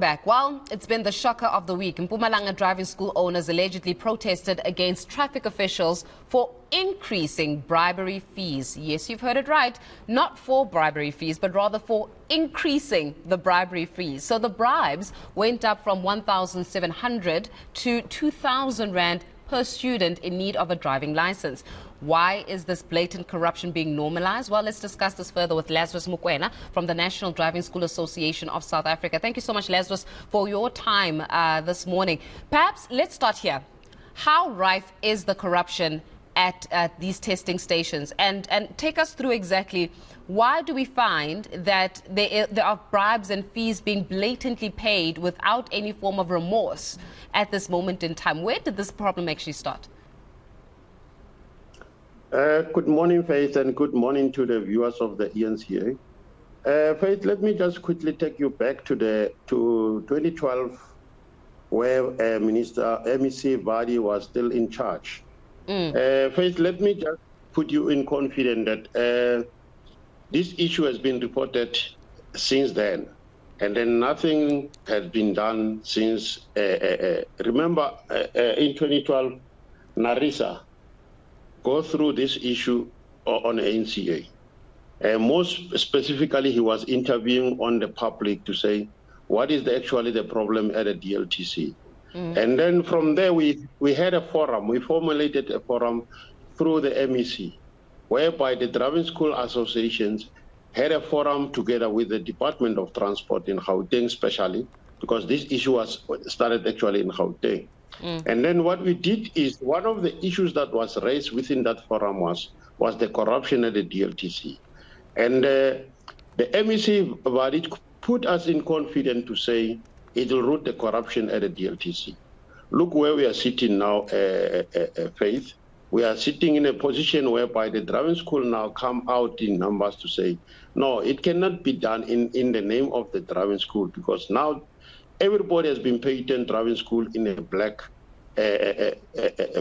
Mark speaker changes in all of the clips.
Speaker 1: Back. Well, it's been the shocker of the week. Mpumalanga driving school owners allegedly protested against traffic officials for increasing bribery fees. Yes, you've heard it right. Not for bribery fees, but rather for increasing the bribery fees. So the bribes went up from 1,700 to 2,000 Rand per student in need of a driving license. Why is this blatant corruption being normalized? Well, let's discuss this further with Lazarus Mukwena from the National Driving School Association of South Africa. Thank you so much, Lazarus, for your time this morning. Perhaps let's start here. How rife is the corruption at these testing stations? And take us through exactly why do we find that there are bribes and fees being blatantly paid without any form of remorse at this moment in time? Where did this problem actually start?
Speaker 2: Good morning, Faith, and good morning to the viewers of the ENCA. Faith, let me just quickly take you back to 2012, where Minister MEC Vadi was still in charge. Faith, let me just put you in confidence that this issue has been reported since then, and then nothing has been done since. Remember, in 2012, Narisa go through this issue on NCA. Most specifically, he was interviewing on the public to say, what is actually the problem at the DLTC? And then from there, we had a forum. We formulated a forum through the MEC, whereby the driving school associations had a forum together with the Department of Transport in Gauteng, especially, because this issue was started actually in Gauteng. And then what we did is one of the issues that was raised within that forum was the corruption at the DLTC. And the MEC put us in confidence to say it will root the corruption at the DLTC. Look where we are sitting now, Faith. We are sitting in a position whereby the driving school now come out in numbers to say, no, it cannot be done in the name of the driving school, because now everybody has been painting driving school in a black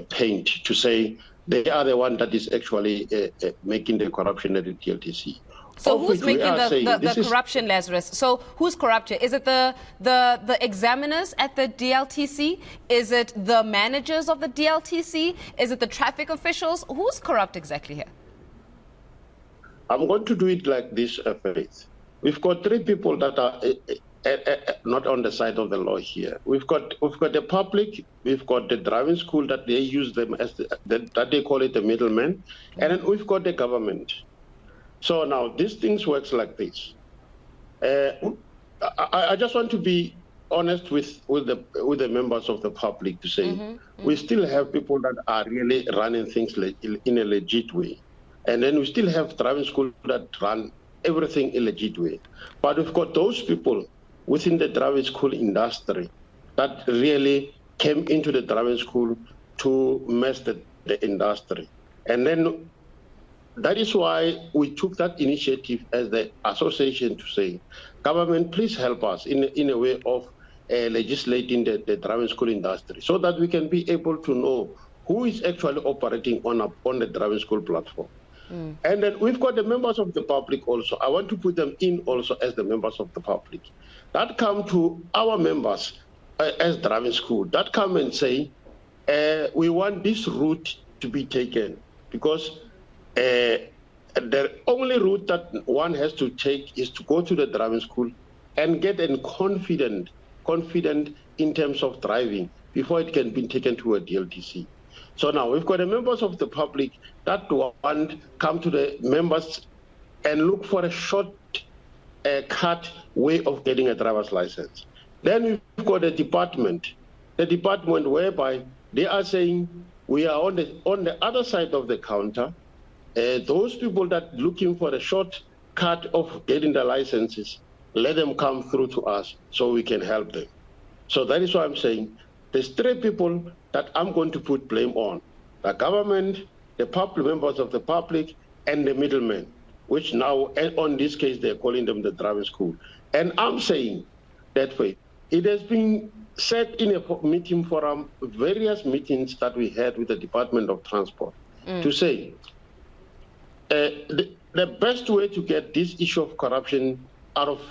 Speaker 2: paint to say they are the one that is actually making the corruption at the DLTC.
Speaker 1: So who's making the corruption, Lazarus? So who's corrupt here? Is it the examiners at the DLTC? Is it the managers of the DLTC? Is it the traffic officials? Who's corrupt exactly here?
Speaker 2: I'm going to do it like this, Faith. We've got three people that are not on the side of the law here. We've got the public, we've got the driving school that they use them as that they call it the middleman, and then we've got the government. So now these things works like this. I just want to be honest with the members of the public to say we still have people that are really running things in a legit way, and then we still have driving school that run everything in a legit way. But we've got those people within the driving school industry that really came into the driving school to mess the industry. And then that is why we took that initiative as the association to say, government, please help us in a way of legislating the driving school industry so that we can be able to know who is actually operating on the driving school platform. And then we've got the members of the public also. I want to put them in also as the members of the public that come to our members as driving school, that come and say, we want this route to be taken, because the only route that one has to take is to go to the driving school and get confident in terms of driving before it can be taken to a DLTC. So now we've got the members of the public that want come to the members and look for a cut way of getting a driver's license. Then we've got the department whereby they are saying we are on the other side of the counter. Those people that looking for a shortcut of getting the licenses, let them come through to us so we can help them. So that is why I'm saying there's three people that I'm going to put blame on: the government, the public, members of the public, and the middlemen, which now, on this case, they're calling them the driving school. And I'm saying that way. It has been said in a meeting forum, various meetings that we had with the Department of Transport, to say the best way to get this issue of corruption out of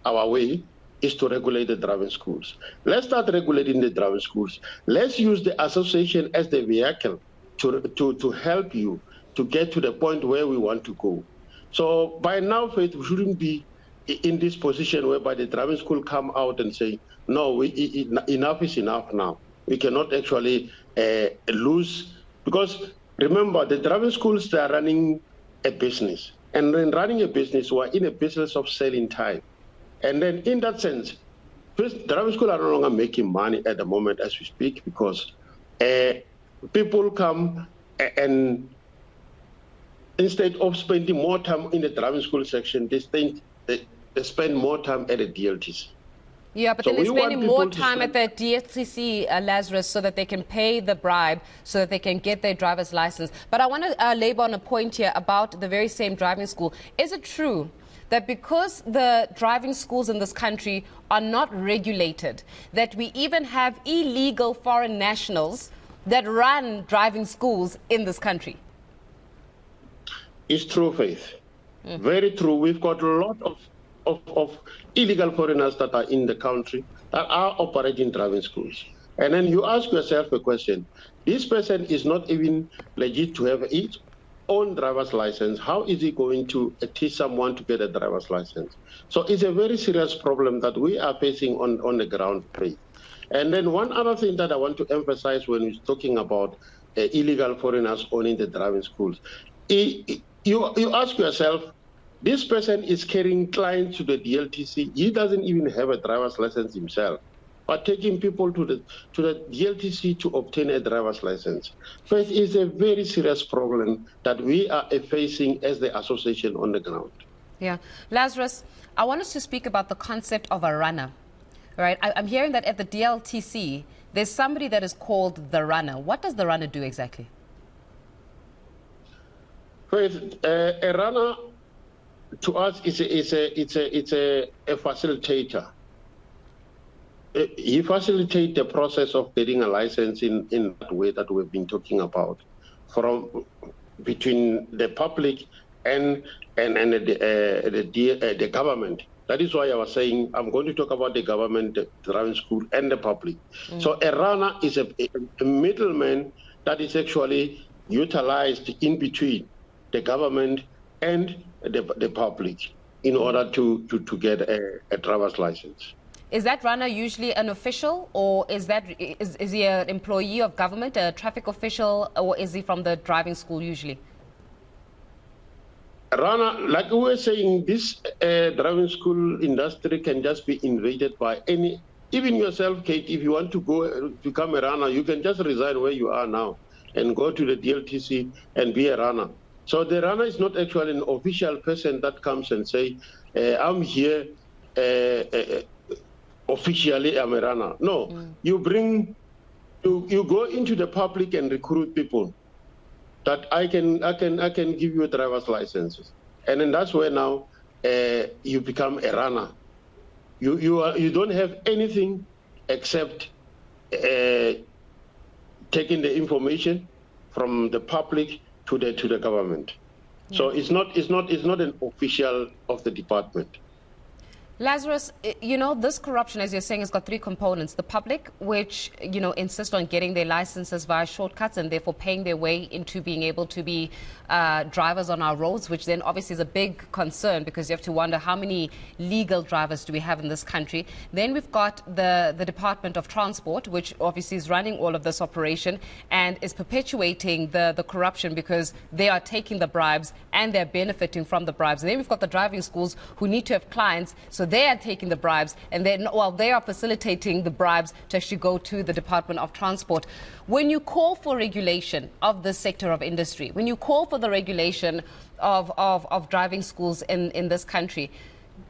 Speaker 2: our way is to regulate the driving schools. Let's start regulating the driving schools. Let's use the association as the vehicle to help you to get to the point where we want to go. So by now, Faith, we shouldn't be in this position whereby the driving school come out and say, no, enough is enough now. We cannot actually lose, because remember, the driving schools, they are running a business. And when running a business, we're in a business of selling time. And then in that sense, first, driving schools are no longer making money at the moment as we speak, because people come and instead of spending more time in the driving school section, they spend more time at the DLTC.
Speaker 1: Yeah, but so then they're spending more time at the DLTC, Lazarus, so that they can pay the bribe, so that they can get their driver's license. But I want to labor on a point here about the very same driving school. Is it true that because the driving schools in this country are not regulated, that we even have illegal foreign nationals that run driving schools in this country?
Speaker 2: It's true, Faith. Very true. We've got a lot of illegal foreigners that are in the country that are operating driving schools. And then you ask yourself a question. This person is not even legit to have its own driver's license. How is he going to teach someone to get a driver's license? So it's a very serious problem that we are facing on the ground, Faith. And then one other thing that I want to emphasize when we're talking about illegal foreigners owning the driving schools, you ask yourself, this person is carrying clients to the DLTC. He doesn't even have a driver's license himself, but taking people to the DLTC to obtain a driver's license. So it is a very serious problem that we are facing as the association on the ground.
Speaker 1: Yeah. Lazarus, I want us to speak about the concept of a runner. Right? I'm hearing that at the DLTC, there's somebody that is called the runner. What does the runner do exactly?
Speaker 2: A runner, to us, it's a facilitator. He facilitates the process of getting a license in that way that we've been talking about, from between the public and the government. That is why I was saying I'm going to talk about the government, the driving school, and the public. So a runner is a middleman that is actually utilized in between the government and the public in order to get a driver's license.
Speaker 1: Is that runner usually an official, or is he an employee of government, a traffic official, or is he from the driving school usually?
Speaker 2: A runner, like we were saying, this driving school industry can just be invaded by any, even yourself, Kate, if you want to go become a runner, you can just resign where you are now and go to the DLTC and be a runner. So the runner is not actually an official person that comes and say, I'm here, officially I'm a runner. No, you go into the public and recruit people that I can give you a driver's license. And then that's where now you become a runner. You don't have anything except taking the information from the public to the government. Yeah. So it's not an official of the department.
Speaker 1: Lazarus, you know, this corruption, as you're saying, has got three components. The public, which, you know, insist on getting their licenses via shortcuts and therefore paying their way into being able to be drivers on our roads, which then obviously is a big concern because you have to wonder how many legal drivers do we have in this country. Then we've got the Department of Transport, which obviously is running all of this operation and is perpetuating the corruption because they are taking the bribes and they're benefiting from the bribes. And then we've got the driving schools who need to have clients, so they are taking the bribes and they are facilitating the bribes to actually go to the Department of Transport. When you call for regulation of this sector of industry, when you call for the regulation of driving schools in this country,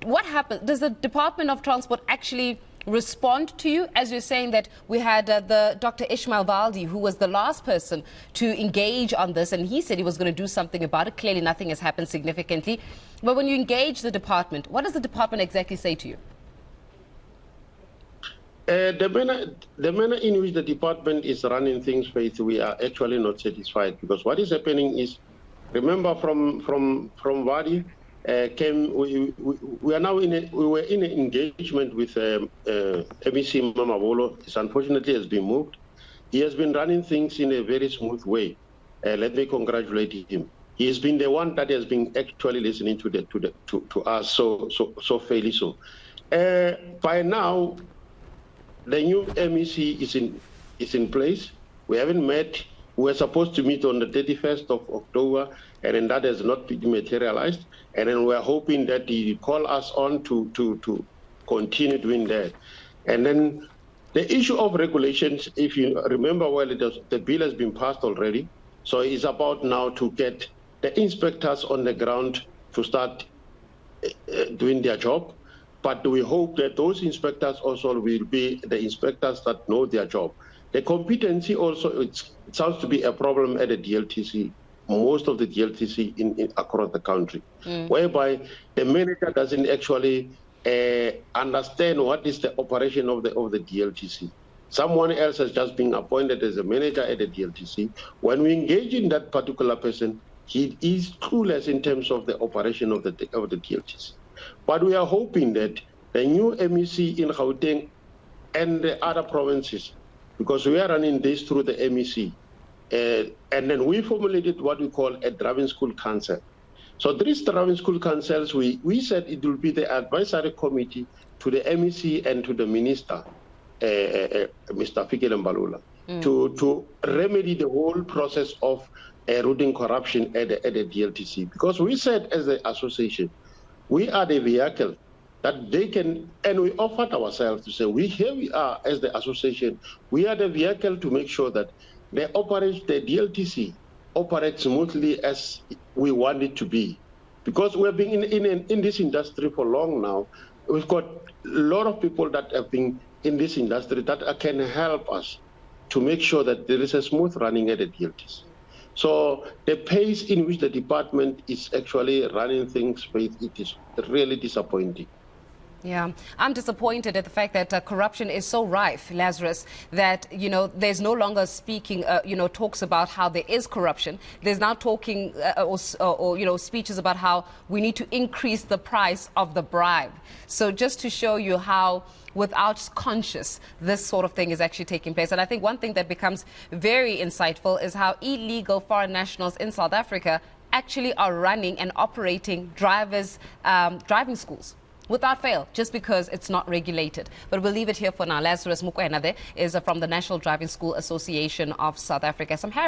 Speaker 1: what happens? Does the Department of Transport actually respond to you? As you're saying that we had the Dr. Ishmael Valdi, who was the last person to engage on this, and he said he was going to do something about it. Clearly nothing has happened significantly. But when you engage the department, what does the department exactly say to you?
Speaker 2: The manner in which the department is running things, Faith, we are actually not satisfied, because what is happening is, remember from Vadi, we are now we were in an engagement with MEC Mamabolo. It's unfortunately has been moved. He has been running things in a very smooth way. Let me congratulate him. He has been the one that has been actually listening to us so fairly so. By now, the new MEC is in place. We haven't met. We were supposed to meet on the 31st of October, and then that has not been materialized. And then we're hoping that he call us on to continue doing that. And then the issue of regulations, if you remember well, the bill has been passed already. So it's about now to get the inspectors on the ground to start doing their job. But we hope that those inspectors also will be the inspectors that know their job. The competency also, it sounds to be a problem at the DLTC, most of the DLTC across the country, whereby the manager doesn't actually understand what is the operation of the DLTC. Someone else has just been appointed as a manager at the DLTC. When we engage in that particular person, he is clueless in terms of the operation of the DLTC. But we are hoping that the new MEC in Gauteng and the other provinces, because we are running this through the MEC, and then we formulated what we call a driving school council. So these driving school councils, we said it will be the advisory committee to the MEC and to the minister, Mr. Fikile Mbalula, to remedy the whole process of rooting corruption at the DLTC. Because we said as an association, we are the vehicle that they can, and we offered ourselves to say, here we are as the association, we are the vehicle to make sure that the DLTC operates smoothly as we want it to be. Because we've been in this industry for long now. We've got a lot of people that have been in this industry that can help us to make sure that there is a smooth running at the DLTC. So the pace in which the department is actually running things, it is really disappointing.
Speaker 1: Yeah, I'm disappointed at the fact that corruption is so rife, Lazarus, that, there's no longer speaking, talks about how there is corruption. There's now talking or speeches about how we need to increase the price of the bribe. So just to show you how without conscious this sort of thing is actually taking place. And I think one thing that becomes very insightful is how illegal foreign nationals in South Africa actually are running and operating driving schools without fail, just because it's not regulated. But we'll leave it here for now. Lazarus Mukwena there is from the National Driving School Association of South Africa.